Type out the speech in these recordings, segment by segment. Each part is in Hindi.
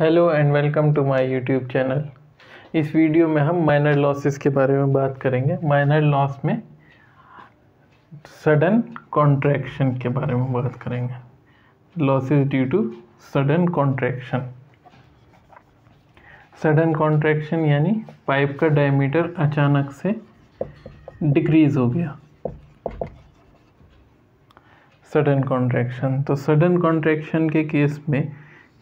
Hello and welcome to my YouTube channel. इस वीडियो में हम माइनर लॉसेस के बारे में बात करेंगे। माइनर लॉस में सडन कॉन्ट्रैक्शन के बारे में बात करेंगे। Losses due to sudden contraction. Sudden contraction यानी पाइप का डायमीटर अचानक से डिक्रीज हो गया। सडन कॉन्ट्रैक्शन, तो सडन कॉन्ट्रैक्शन के केस में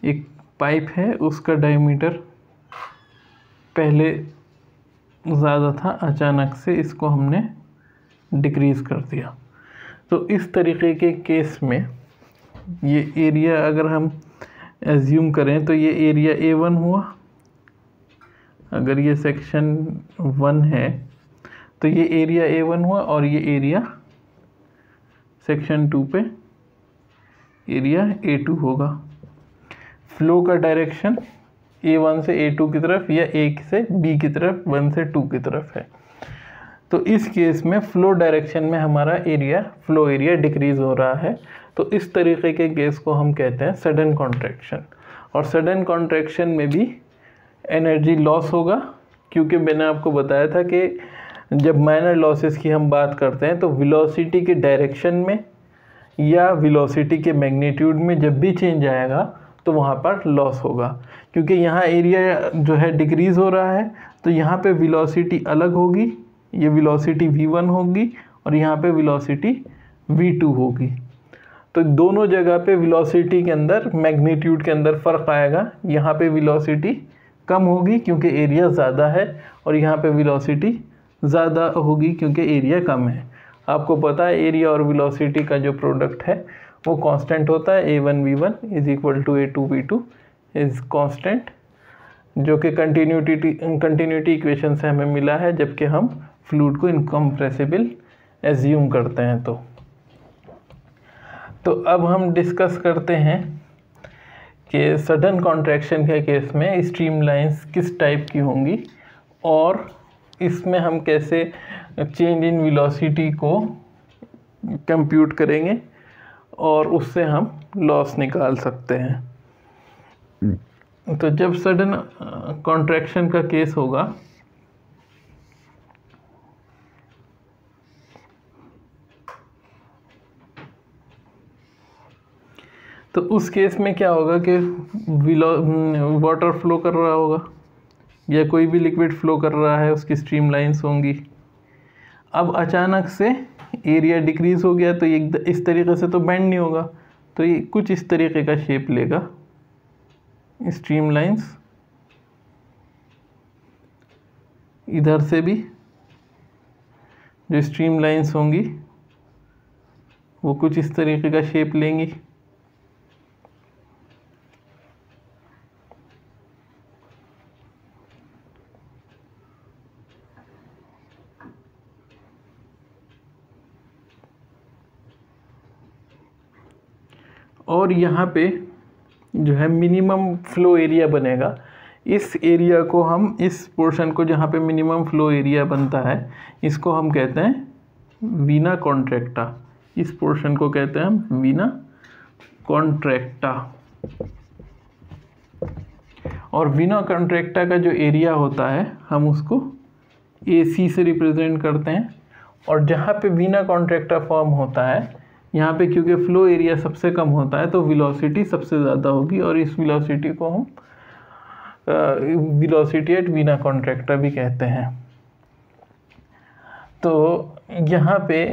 एक पाइप है, उसका डायमीटर पहले ज़्यादा था, अचानक से इसको हमने डिक्रीज़ कर दिया। तो इस तरीके के केस में ये एरिया अगर हम एज्यूम करें तो ये एरिया A1 हुआ। अगर ये सेक्शन 1 है तो ये एरिया A1 हुआ और ये एरिया सेक्शन 2 पे एरिया A2 होगा। फ्लो का डायरेक्शन A1 से A2 की तरफ या A से B की तरफ, 1 से 2 की तरफ है। तो इस केस में फ्लो डायरेक्शन में हमारा फ्लो एरिया डिक्रीज हो रहा है। तो इस तरीके के केस को हम कहते हैं सडन कॉन्ट्रैक्शन। और सडन कॉन्ट्रैक्शन में भी एनर्जी लॉस होगा, क्योंकि मैंने आपको बताया था कि जब माइनर लॉसेस की हम बात करते हैं तो वेलोसिटी के डायरेक्शन में या वेलोसिटी के मैग्नीट्यूड में जब भी चेंज आएगा तो वहाँ पर लॉस होगा। क्योंकि यहाँ एरिया जो है डिक्रीज़ हो रहा है तो यहाँ पे वेलोसिटी अलग होगी, ये वेलोसिटी v1 होगी और यहाँ पे वेलोसिटी v2 होगी। तो दोनों जगह पे वेलोसिटी के अंदर, मैग्नीट्यूड के अंदर फ़र्क आएगा। यहाँ पे वेलोसिटी कम होगी क्योंकि एरिया ज़्यादा है और यहाँ पे वेलोसिटी ज़्यादा होगी क्योंकि एरिया कम है। आपको पता है एरिया और वेलोसिटी का जो प्रोडक्ट है वो कांस्टेंट होता है। A1 V1 is equal to A2 V2 is constant, जो कि कंटिन्यूटी इक्वेशन से हमें मिला है जबकि हम फ्लूइड को इनकम्प्रेसिबल एज्यूम करते हैं। तो अब हम डिस्कस करते हैं कि सडन कॉन्ट्रैक्शन के केस में स्ट्रीमलाइंस किस टाइप की होंगी और इसमें हम कैसे चेंज इन वेलोसिटी को कंप्यूट करेंगे और उससे हम लॉस निकाल सकते हैं। तो जब सडन कॉन्ट्रैक्शन का केस होगा तो उस केस में क्या होगा कि वाटर फ्लो कर रहा होगा या कोई भी लिक्विड फ्लो कर रहा है, उसकी स्ट्रीम लाइंस होंगी। अब अचानक से एरिया डिक्रीज़ हो गया तो ये इस तरीके से तो बेंड नहीं होगा, तो ये कुछ इस तरीके का शेप लेगा। स्ट्रीम लाइंस इधर से भी जो स्ट्रीम लाइंस होंगी वो कुछ इस तरीके का शेप लेंगी। और यहाँ पे जो है मिनिमम फ्लो एरिया बनेगा। इस एरिया को हम, इस पोर्शन को जहाँ पे मिनिमम फ्लो एरिया बनता है, इसको हम कहते हैं वीना कॉन्ट्रैक्टा। इस पोर्शन को कहते हैं हम वीना कॉन्ट्रैक्टा। और वीना कॉन्ट्रैक्टा का जो एरिया होता है हम उसको AC से रिप्रेजेंट करते हैं। और जहाँ पे वीना कॉन्ट्रैक्टा फॉर्म होता है यहाँ पे क्योंकि फ्लो एरिया सबसे कम होता है तो वेलोसिटी सबसे ज़्यादा होगी और इस वेलोसिटी को हम वेलोसिटी एट वीना कॉन्ट्रैक्टा भी कहते हैं। तो यहाँ पे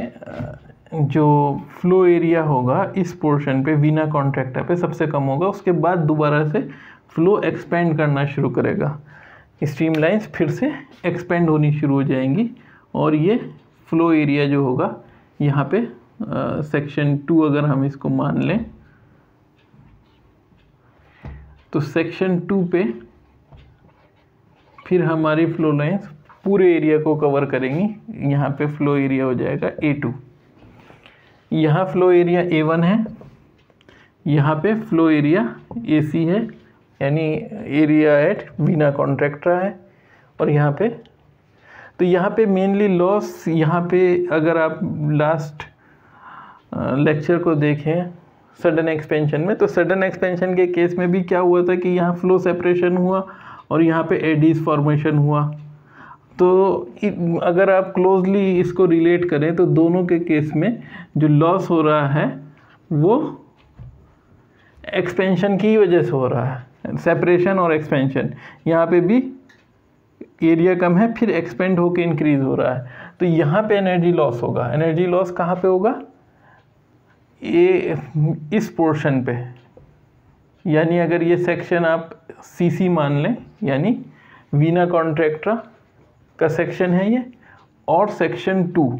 जो फ्लो एरिया होगा इस पोर्शन पे वीना कॉन्ट्रैक्टा पे सबसे कम होगा, उसके बाद दोबारा से फ्लो एक्सपेंड करना शुरू करेगा। स्ट्रीम लाइंस फिर से एक्सपेंड होनी शुरू हो जाएंगी और ये फ्लो एरिया जो होगा यहाँ पे सेक्शन 2 अगर हम इसको मान लें तो सेक्शन 2 पे फिर हमारी फ्लो लाइंस पूरे एरिया को कवर करेंगी। यहाँ पे फ्लो एरिया हो जाएगा A2। यहाँ फ्लो एरिया A1 है, यहाँ पे फ्लो एरिया AC है, यानी एरिया एट वीना कॉन्ट्रैक्टा है। और यहाँ पे तो यहाँ पे मेनली लॉस, यहाँ पे अगर आप लास्ट लेक्चर को देखें सडन एक्सपेंशन में। तो सडन एक्सपेंशन के केस में भी क्या हुआ था कि यहाँ फ्लो सेपरेशन हुआ और यहाँ पे एडीज फॉर्मेशन हुआ। तो अगर आप क्लोजली इसको रिलेट करें तो दोनों के केस में जो लॉस हो रहा है वो एक्सपेंशन की वजह से हो रहा है, सेपरेशन और एक्सपेंशन। यहाँ पे भी एरिया कम है, फिर एक्सपेंड होके इंक्रीज हो रहा है, तो यहाँ पे एनर्जी लॉस होगा। एनर्जी लॉस कहाँ पे होगा? ये इस पोर्शन पे, यानी अगर ये सेक्शन आप सीसी मान लें, यानी वीना कॉन्ट्रैक्टा का सेक्शन है ये, और सेक्शन 2,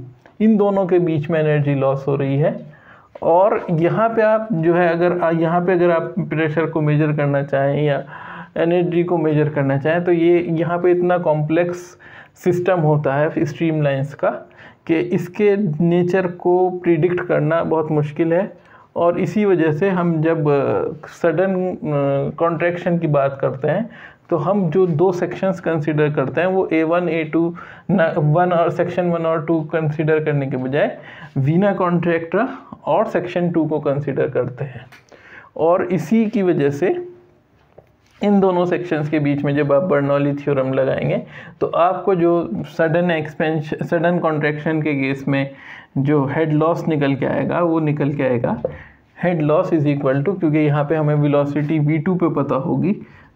इन दोनों के बीच में एनर्जी लॉस हो रही है। और यहाँ पे आप जो है, अगर यहाँ पे अगर आप प्रेशर को मेजर करना चाहें या एनर्जी को मेजर करना चाहें, तो ये यहाँ पे इतना कॉम्प्लेक्स सिस्टम होता है स्ट्रीमलाइंस का कि इसके नेचर को प्रिडिक्ट करना बहुत मुश्किल है। और इसी वजह से हम जब सडन कॉन्ट्रैक्शन की बात करते हैं तो हम जो दो सेक्शंस कंसीडर करते हैं वो A1 A2 1 और सेक्शन 1 और 2 कंसीडर करने के बजाय वीना कॉन्ट्रैक्टा और सेक्शन 2 को कंसीडर करते हैं। और इसी की वजह से इन दोनों सेक्शंस के बीच में जब आप बर्नौली थ्योरम लगाएंगे तो आपको जो सडन कॉन्ट्रैक्शन के केस में जो हेड लॉस निकल के आएगा वो निकल के आएगा head loss is equal to, क्योंकि यहाँ पे हमें वेलोसिटी v2 पे पता होगी,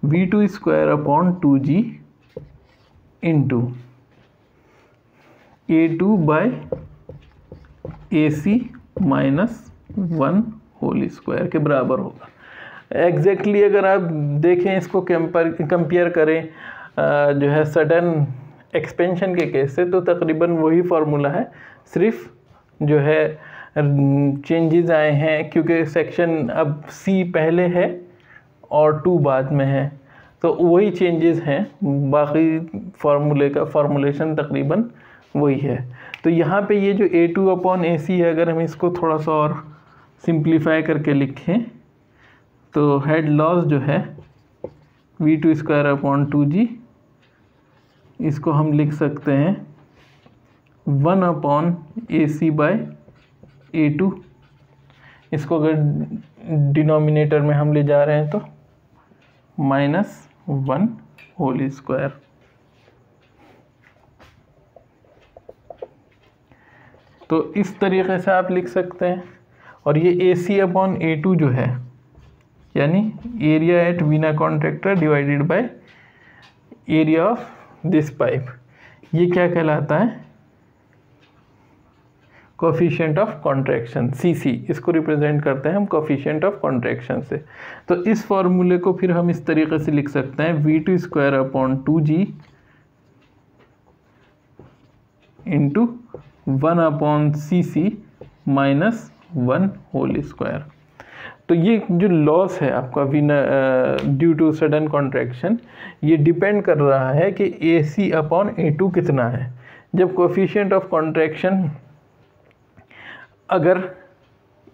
v2 square upon 2g into A2 by AC minus 1 whole square के बराबर होगा। एग्जैक्टली अगर आप देखें इसको कंपेयर करें जो है सडन एक्सपेंशन के केस से, तो तकरीबन वही फार्मूला है, सिर्फ जो है चेंजेस आए हैं क्योंकि सेक्शन अब C पहले है और 2 बाद में है, तो वही चेंजेस हैं, बाकी फार्मूले का फार्मूलेशन तकरीबन वही है। तो यहाँ पे ये जो A2 अपॉन AC है, अगर हम इसको थोड़ा सा और सिंप्लीफाई करके लिखें तो हेड लॉस जो है v2 स्क्वायर अपॉन 2g, इसको हम लिख सकते हैं 1 अपॉन AC बाय A2। इसको अगर डिनोमिनेटर में हम ले जा रहे हैं तो माइनस 1 होल स्क्वायर। तो इस तरीके से आप लिख सकते हैं। और ये AC अपॉन A2 जो है, यानी area at vena contracta divided by area of this pipe, ये क्या कहलाता है? कोफिशिएंट ऑफ कॉन्ट्रैक्शन, CC, इसको रिप्रेजेंट करते हैं हम कोफिशिएंट ऑफ कॉन्ट्रैक्शन से। तो इस फॉर्मूले को फिर हम इस तरीके से लिख सकते हैं v2 square upon 2g into 1 upon CC minus 1 whole square. तो ये जो लॉस है आपका ड्यू टू सडन कॉन्ट्रैक्शन, ये डिपेंड कर रहा है कि AC अपॉन A2 कितना है। जब कोफिशिएंट ऑफ कॉन्ट्रैक्शन अगर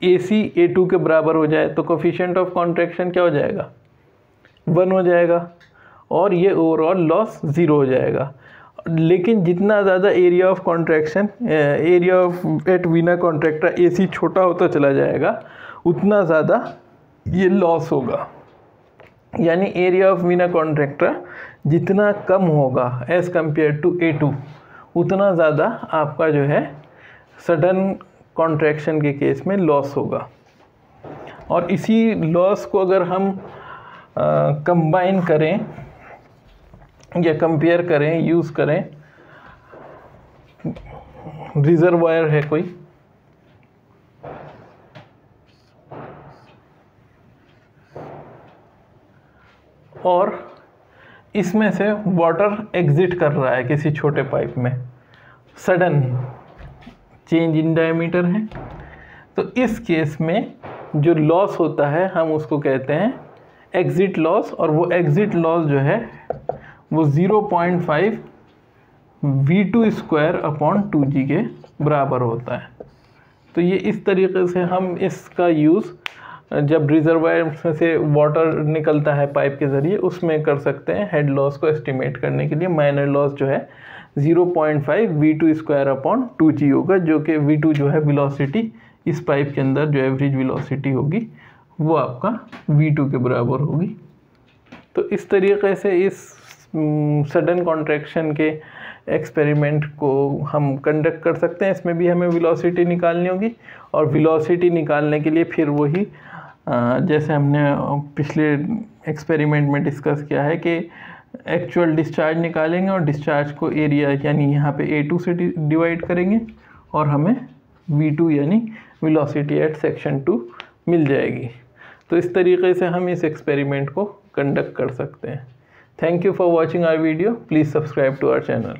AC A2 के बराबर हो जाए तो कोफिशिएंट ऑफ कॉन्ट्रैक्शन क्या हो जाएगा? 1 हो जाएगा और ये ओवरऑल लॉस 0 हो जाएगा। लेकिन जितना ज़्यादा area of contraction area of at vena contracta AC छोटा होता चला जाएगा, उतना ज़्यादा ये लॉस होगा। यानी एरिया ऑफ वीना कॉन्ट्रैक्टा जितना कम होगा एज़ कम्पेयर टू A2, उतना ज़्यादा आपका जो है सडन कॉन्ट्रैक्शन के केस में लॉस होगा। और इसी लॉस को अगर हम कंबाइन करें या कंपेयर करें, यूज़ करें, रिजर्वायर है कोई, और इसमें से वाटर एग्जिट कर रहा है किसी छोटे पाइप में, सडन चेंज इन डायमीटर है, तो इस केस में जो लॉस होता है हम उसको कहते हैं एग्जिट लॉस। और वो एग्जिट लॉस जो है वो 0.5 v2 स्क्वायर अपॉन 2g के बराबर होता है। तो ये इस तरीके से हम इसका यूज़ जब रिजर्वायर से वाटर निकलता है पाइप के ज़रिए उसमें कर सकते हैं हेड लॉस को एस्टिमेट करने के लिए। माइनर लॉस जो है 0.5 v2 स्क्वायर अपॉन 2g होगा, जो कि v2 जो है वेलोसिटी इस पाइप के अंदर जो एवरेज वेलोसिटी होगी वो आपका v2 के बराबर होगी। तो इस तरीके से इस सडन कॉन्ट्रैक्शन के एक्सपेरिमेंट को हम कंडक्ट कर सकते हैं। इसमें भी हमें वेलोसिटी निकालनी होगी और वेलोसिटी निकालने के लिए फिर वही जैसे हमने पिछले एक्सपेरिमेंट में डिस्कस किया है कि एक्चुअल डिस्चार्ज निकालेंगे और डिस्चार्ज को एरिया यानी यहाँ पे A2 से डिवाइड करेंगे और हमें V2 यानी वेलोसिटी एट सेक्शन 2 मिल जाएगी। तो इस तरीके से हम इस एक्सपेरिमेंट को कंडक्ट कर सकते हैं। Thank you for watching our video. Please subscribe to our channel.